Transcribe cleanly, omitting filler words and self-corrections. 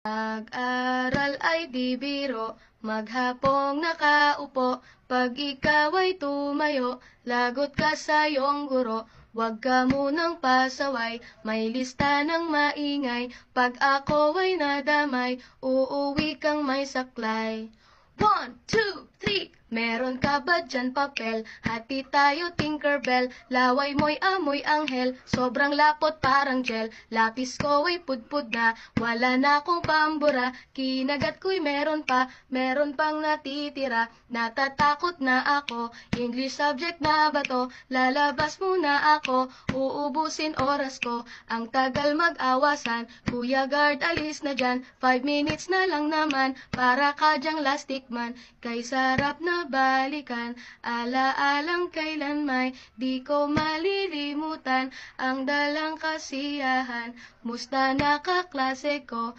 Pag-aral ay di biro, maghapong nakaupo, pag ikaw ay tumayo, lagot ka sa iyong guro. Huwag ka munang pasaway, may lista ng maingay, pag ako ay nadamay, uuwi kang may saklay. 1, 2, 3, meron ka ba dyan papel? Hati tayo Tinkerbell, laway mo'y amoy anghel, sobrang lapot parang gel, lapis ko ay pudpud na, wala na akong pambura, kinagat ko'y meron pang natitira, natatakot na ako, English subject na ba to? Lalabas muna ako, uubusin oras ko, ang tagal mag-awasan, Kuya Guard alis na dyan, 5 minutes na lang naman, para ka dyang lastic man, kay sarap na balikan, alaalang kailan may di ko malilimutan, ang dalang kasiyahan, musta na kaklase ko,